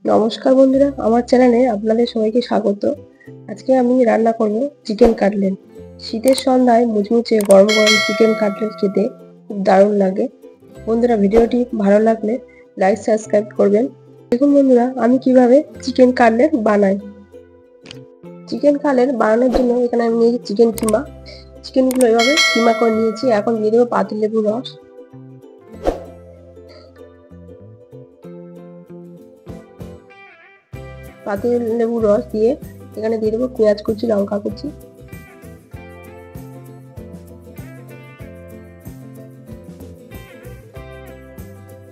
নমস্কার বন্ধুরা, আমার চ্যানেলে আপনাদের সবাইকে স্বাগত। আজকে আমি রান্না করব চিকেন কাটলেট। শীতের সন্ধ্যায় মুচমুচে গরম গরম চিকেন কাটলেট খেতে খুব দারুণ লাগে। বন্ধুরা, ভিডিওটি ভালো লাগলে লাইক সাবস্ক্রাইব করবেন। দেখুন বন্ধুরা, আমি কিভাবে চিকেন কাটলেট বানাই। চিকেন কাটলেট বানানোর জন্য এখানে আমি নিয়েছি চিকেন কিমা। চিকেনগুলো এভাবে কিমা করে নিয়েছি। এখন দিয়ে দেবো পাতিলেবুর রস, পাতিলেবুর রস দিয়ে এখানে দিয়ে দেবো পেঁয়াজ কুচি, লঙ্কা কুচি,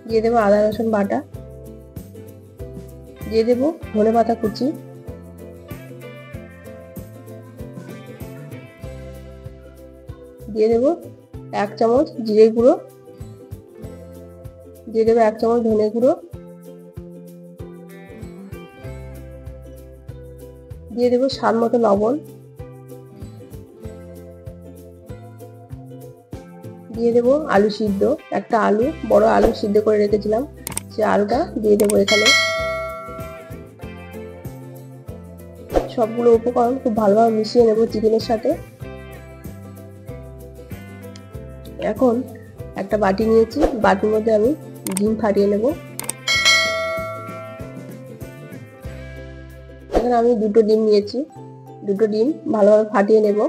দিয়ে দেবো আদা রসুন বাটা, দিয়ে দেবো ধনেপাতা কুচি, দিয়ে দেবো 1 চামচ জিরে গুঁড়ো, দিয়ে দেবো 1 চামচ ধনে গুঁড়ো, দিয়ে দেবো স্বাদ মতো লবণ, দিয়ে দেবো আলু সিদ্ধ, একটা আলু, বড় আলু সিদ্ধ করে রেখেছিলাম, সে আলুটা দিয়ে দেবো এখানে। সবগুলো উপকরণ খুব ভালোভাবে মিশিয়ে নেব চিকেনের সাথে। এখন একটা বাটি নিয়েছি, বাটির মধ্যে আমি ডিম ফাটিয়ে নেব। এখানে আমি 2টো ডিম নিয়েছি, 2টো ডিম ভালোভাবে ফাটিয়ে নেব।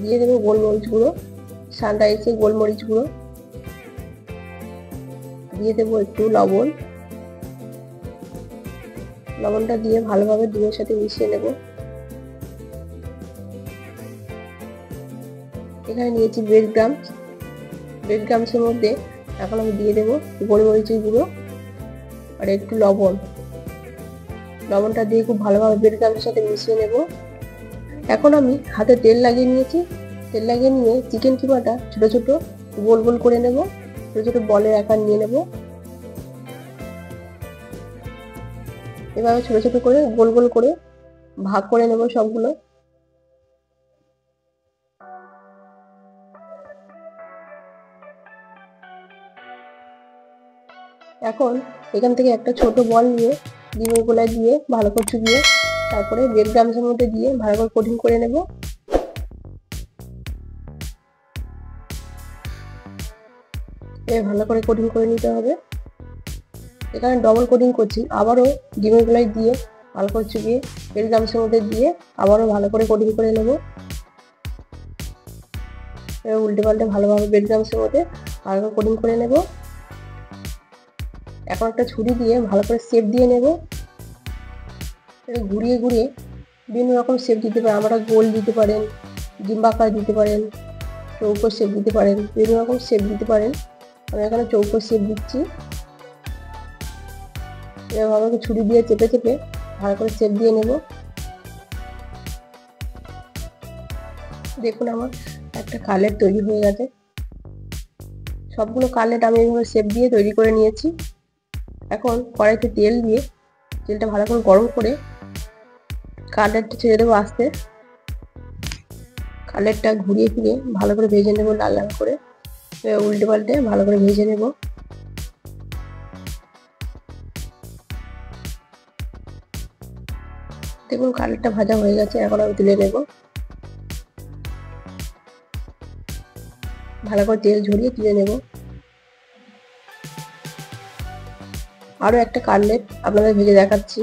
দিয়ে দেবো গোলমরিচ গুঁড়ো, সানরাইসের গোলমরিচ গুঁড়ো, দিয়ে দেবো একটু লবণ। লবণটা দিয়ে ভালোভাবে ডিমের সাথে মিশিয়ে নেব। এখানে নিয়েছি ব্রেড ক্রাম্বস, ব্রেড ক্রাম্বসের মধ্যে এখন আমি দিয়ে দেবো গোলমরিচের গুঁড়ো আর একটু লবণ। লবণটা দিয়ে খুব ভালোভাবে ব্রেড ক্রাম্বসের সাথে মিশিয়ে নেব। এখন আমি হাতে তেল লাগিয়ে নিয়েছি, তেল লাগিয়ে নিয়ে চিকেন কিমাটা ছোট ছোট গোল গোল করে নেব, ছোট ছোট বলের আকার নিয়ে নেব। এভাবে ছোট ছোট করে গোল গোল করে ভাগ করে নেব সবগুলো। এখন এখান থেকে একটা ছোট বল নিয়ে ডিমের গোলায় দিয়ে ভালো করে চুবিয়ে তারপরে ব্রেড ক্রাম্বসের মধ্যে দিয়ে ভালো করে কোটিং করে নেব। ভালো করে কোটিং করে নিতে হবে। এখানে ডবল কোটিং করছি, আবারও ডিমের গোলায় দিয়ে ভালো করে চুবিয়ে ব্রেড ক্রাম্বসের মধ্যে দিয়ে আবারও ভালো করে কোটিং করে নেব। এবার উল্টে পাল্টে ভালোভাবে ব্রেড ক্রাম্বসের মধ্যে ভালো করে কোটিং করে নেব। এখন একটা ছুরি দিয়ে ভালো করে শেপ দিয়ে নেব। ঘুরিয়ে ঘুরিয়ে বিভিন্ন রকম শেপ দিতে পারেন, আমরা গোল দিতে পারেন, ডিম্বাকার দিতে পারেন, চৌকো শেপ দিতে পারেন, বিভিন্ন রকম শেপ দিতে পারেন। আমি এখানে চৌকো শেপ দিচ্ছি। এবার ভালো করে ছুরি দিয়ে চেপে চেপে ভালো করে শেপ দিয়ে নেব। দেখুন আমার একটা কাটলেট তৈরি হয়ে গেছে। সবগুলো কাটলেট আমি এইভাবে শেপ দিয়ে তৈরি করে নিয়েছি। এখন কড়াইতে তেল দিয়ে তেলটা ভালো করে গরম করে কাটলেটটা ছেড়ে দেবো আস্তে। কাটলেটটা ঘুরিয়ে ফিরিয়ে ভালো করে ভেজে নেব লাল লাল করে। উল্টে পাল্টে ভালো করে ভেজে নেব। দেখুন কাটলেটটা ভাজা হয়ে গেছে, এখন আমি তুলে নেব। ভালো করে তেল ঝরিয়ে তুলে নেব। আরও একটা কাটলেট আপনাদের ভেজে দেখাচ্ছি।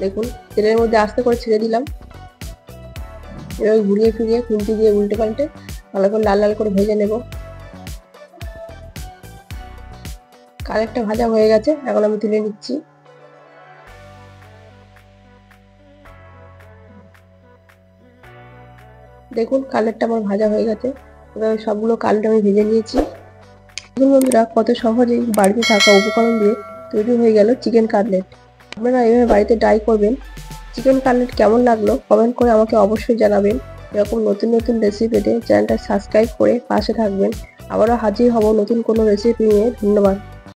দেখুন তেলের মধ্যে আস্তে করে ছেড়ে দিলাম। এবার ঘুরিয়ে ফিরিয়ে খুন্তি দিয়ে উল্টে পাল্টে ভালো করে লাল লাল করে ভেজে নেব। কাটলেটটা ভাজা হয়ে গেছে, এখন আমি তুলে নিচ্ছি। দেখুন কাটলেটটা আমার ভাজা হয়ে গেছে। এবার সবগুলো কাটলেট আমি ভেজে নিয়েছি। দেখুন বন্ধুরা, কত সহজেই বাড়িতে থাকা উপকরণ দিয়ে তৈরি হয়ে গেল চিকেন কাটলেট। আপনারা এভাবে বাড়িতে ট্রাই করবেন। চিকেন কাটলেট কেমন লাগলো কমেন্ট করে আমাকে অবশ্যই জানাবেন। এরকম নতুন নতুন রেসিপি পেতে চ্যানেলটা সাবস্ক্রাইব করে পাশে থাকবেন। আবারও হাজির হব নতুন কোনো রেসিপি নিয়ে। ধন্যবাদ।